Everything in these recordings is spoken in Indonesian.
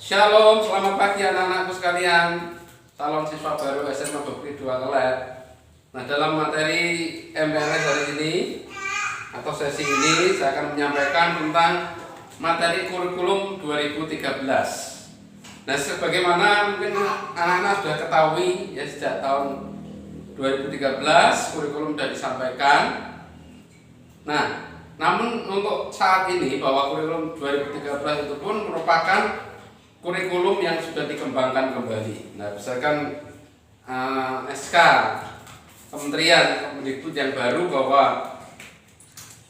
Shalom, selamat pagi anak-anakku sekalian. Salam siswa baru SMA Bekri 2 Kelet. Nah, dalam materi MPLS hari ini atau sesi ini saya akan menyampaikan tentang materi kurikulum 2013. Nah, sebagaimana mungkin anak-anak sudah ketahui ya, sejak tahun 2013 kurikulum sudah disampaikan. Nah, namun untuk saat ini bahwa kurikulum 2013 itu pun merupakan kurikulum yang sudah dikembangkan kembali. Nah, berdasarkan SK Kementerian Kemendikbud yang baru bahwa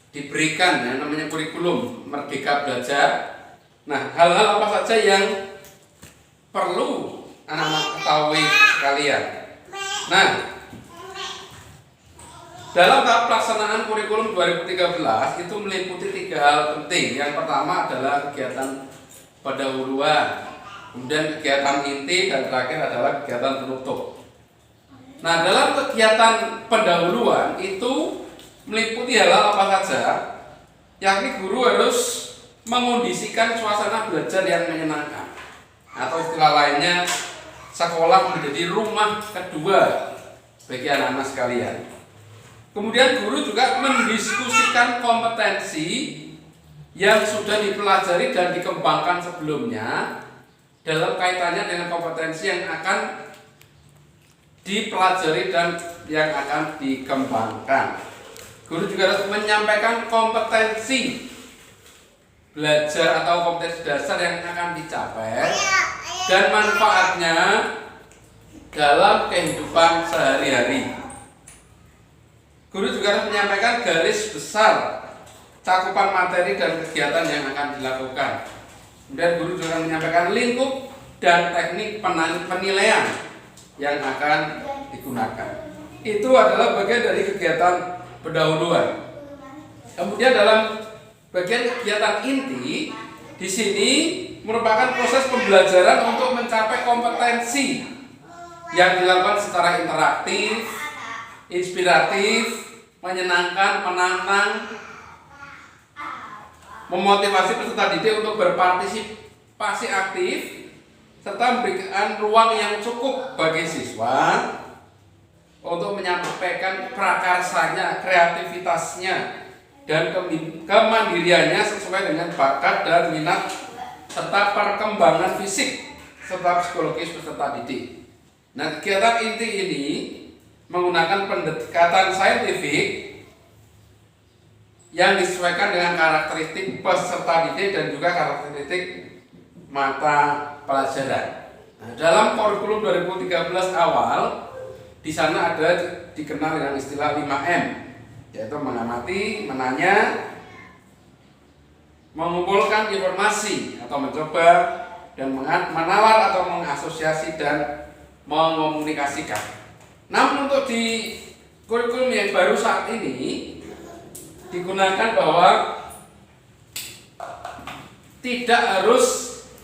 diberikan yang namanya kurikulum Merdeka Belajar. Nah, hal-hal apa saja yang perlu anak-anak ketahui sekalian. Nah, dalam tahap pelaksanaan kurikulum 2013 itu meliputi 3 hal penting. Yang pertama adalah kegiatan pendahuluan, kemudian kegiatan inti, dan terakhir adalah kegiatan penutup. Nah, dalam kegiatan pendahuluan itu meliputi hal apa saja, yakni guru harus mengondisikan suasana belajar yang menyenangkan, atau istilah lainnya sekolah menjadi rumah kedua bagi anak-anak sekalian. Kemudian guru juga mendiskusikan kompetensi yang sudah dipelajari dan dikembangkan sebelumnya dalam kaitannya dengan kompetensi yang akan dipelajari dan yang akan dikembangkan. Guru juga harus menyampaikan kompetensi belajar atau kompetensi dasar yang akan dicapai dan manfaatnya dalam kehidupan sehari-hari. Guru juga harus menyampaikan garis besar cakupan materi dan kegiatan yang akan dilakukan. Kemudian guru juga menyampaikan lingkup dan teknik penilaian yang akan digunakan. Itu adalah bagian dari kegiatan pendahuluan. Kemudian dalam bagian kegiatan inti, di sini merupakan proses pembelajaran untuk mencapai kompetensi yang dilakukan secara interaktif, inspiratif, menyenangkan, menantang, memotivasi peserta didik untuk berpartisipasi aktif, serta memberikan ruang yang cukup bagi siswa untuk menyampaikan prakarsanya, kreativitasnya, dan kemandiriannya sesuai dengan bakat dan minat serta perkembangan fisik serta psikologis peserta didik. Nah, kegiatan inti ini menggunakan pendekatan saintifik yang disesuaikan dengan karakteristik peserta didik dan juga karakteristik mata pelajaran. Nah, dalam kurikulum 2013 awal, di sana ada dikenal dengan istilah 5M, yaitu mengamati, menanya, mengumpulkan informasi atau mencoba, dan menawar atau mengasosiasi dan mengomunikasikan. Namun untuk di kurikulum yang baru saat ini digunakan bahwa tidak harus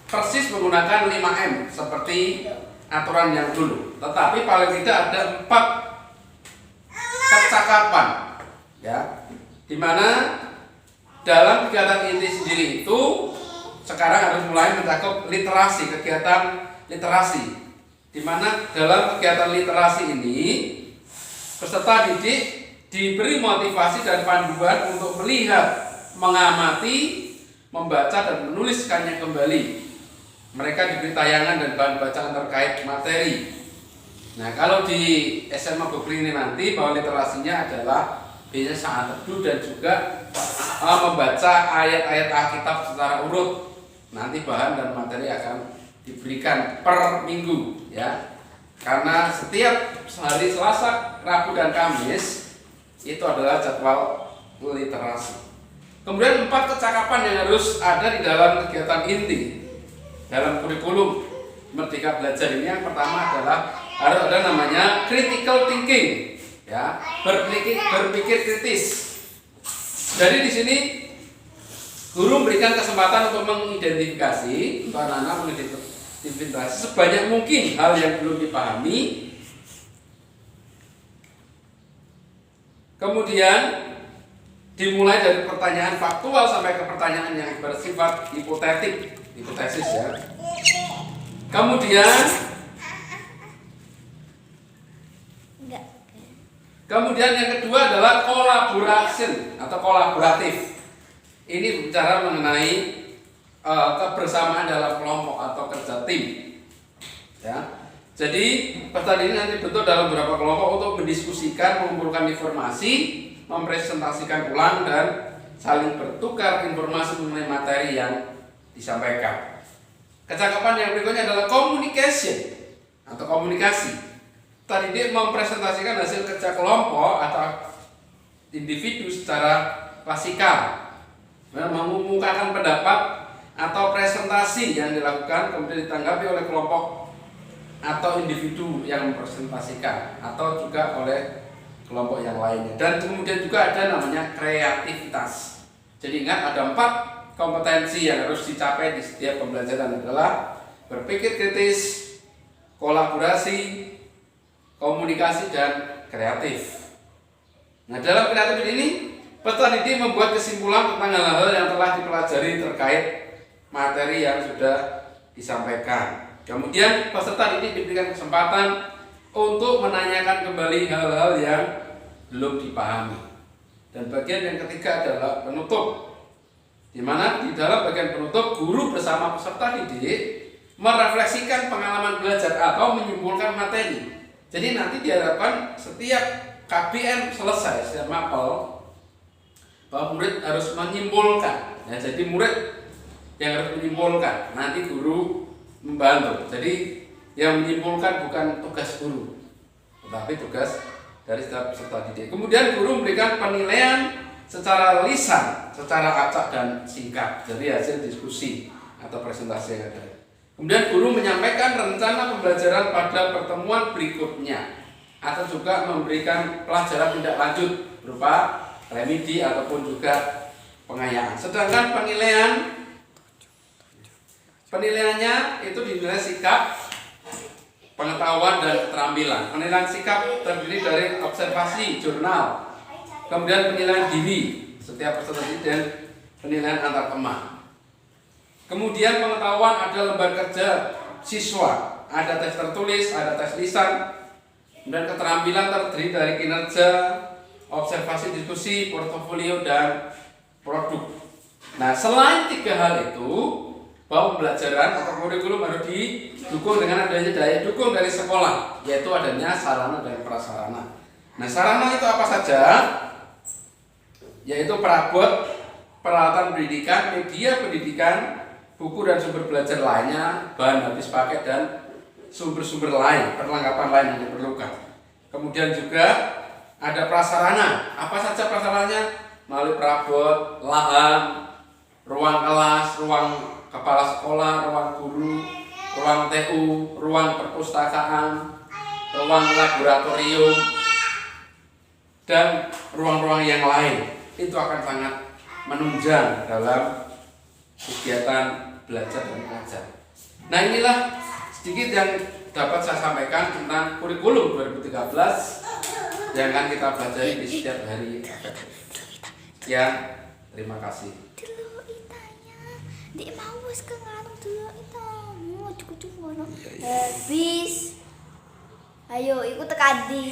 persis menggunakan 5M seperti aturan yang dulu, tetapi paling tidak ada 4 kecakapan, ya, dimana dalam kegiatan inti sendiri itu sekarang harus mulai mencakup literasi, kegiatan literasi, dimana dalam kegiatan literasi ini peserta didik diberi motivasi dan panduan untuk melihat, mengamati, membaca dan menuliskannya kembali. Mereka diberi tayangan dan bahan bacaan terkait materi. Nah, kalau di SMA Bekri ini nanti bahwa literasinya adalah biasanya saat teduh dan juga membaca ayat-ayat Alkitab secara urut. Nanti bahan dan materi akan diberikan per minggu, ya. Karena setiap hari Selasa, Rabu dan Kamis itu adalah jadwal literasi. Kemudian 4 kecakapan yang harus ada di dalam kegiatan inti dalam kurikulum Merdeka Belajar ini. Yang pertama adalah harus ada namanya critical thinking, ya, berpikir kritis. Jadi di sini guru memberikan kesempatan untuk mengidentifikasi, untuk anak-anak mengidentifikasi sebanyak mungkin hal yang belum dipahami. Kemudian dimulai dari pertanyaan faktual sampai ke pertanyaan yang bersifat hipotesis, ya. Kemudian yang kedua adalah collaboration atau kolaboratif. Ini bicara mengenai kebersamaan dalam kelompok atau kerja tim. Ya. Jadi peserta ini nanti bentuk dalam beberapa kelompok untuk mendiskusikan, mengumpulkan informasi, mempresentasikan ulang dan saling bertukar informasi mengenai materi yang disampaikan. Kecakapan yang berikutnya adalah communication atau komunikasi. Tadi dia mempresentasikan hasil kerja kelompok atau individu secara klasikal, mengumumkan pendapat atau presentasi yang dilakukan kemudian ditanggapi oleh kelompok atau individu yang mempresentasikan atau juga oleh kelompok yang lainnya. Dan kemudian juga ada namanya kreativitas. Jadi ingat ada 4 kompetensi yang harus dicapai di setiap pembelajaran adalah berpikir kritis, kolaborasi, komunikasi, dan kreatif. Nah, dalam kreatif ini peserta didik membuat kesimpulan tentang hal-hal yang telah dipelajari terkait materi yang sudah disampaikan. Kemudian peserta didik diberikan kesempatan untuk menanyakan kembali hal-hal yang belum dipahami. Dan bagian yang ketiga adalah penutup, di mana di dalam bagian penutup guru bersama peserta didik merefleksikan pengalaman belajar atau menyimpulkan materi. Jadi nanti diharapkan setiap KBM selesai, setiap mapel, bahwa murid harus menyimpulkan. Ya, jadi murid yang harus menyimpulkan, nanti guru membantu. Jadi yang menyimpulkan bukan tugas guru, tetapi tugas dari setiap peserta didik. Kemudian guru memberikan penilaian secara lisan, secara acak dan singkat. Jadi hasil diskusi atau presentasi yang ada. Kemudian guru menyampaikan rencana pembelajaran pada pertemuan berikutnya, atau juga memberikan pelajaran tindak lanjut berupa remedi ataupun juga pengayaan. Sedangkan penilaiannya itu dinilai sikap, pengetahuan, dan keterampilan. Penilaian sikap terdiri dari observasi, jurnal, kemudian penilaian diri setiap peserta didik dan penilaian antar teman. Kemudian pengetahuan ada lembar kerja siswa, ada tes tertulis, ada tes lisan, dan keterampilan terdiri dari kinerja, observasi, diskusi, portofolio, dan produk. Nah, selain 3 hal itu, bahwa pembelajaran atau kurikulum harus didukung dengan adanya daya dukung dari sekolah, yaitu adanya sarana dan prasarana. Nah, sarana itu apa saja? Yaitu perabot, peralatan pendidikan, media pendidikan, buku dan sumber belajar lainnya, bahan habis pakai, dan sumber-sumber lain, perlengkapan lain yang diperlukan. Kemudian juga ada prasarana. Apa saja prasarananya? Melalui perabot, lahan, ruang kelas, ruang kepala sekolah, ruang guru, ruang TU, ruang perpustakaan, ruang laboratorium, dan ruang-ruang yang lain. Itu akan sangat menunjang dalam kegiatan belajar dan mengajar. Nah, inilah sedikit yang dapat saya sampaikan tentang kurikulum 2013 yang akan kita pelajari di setiap hari. Ya, terima kasih. Habis. Ayo ikut teka di.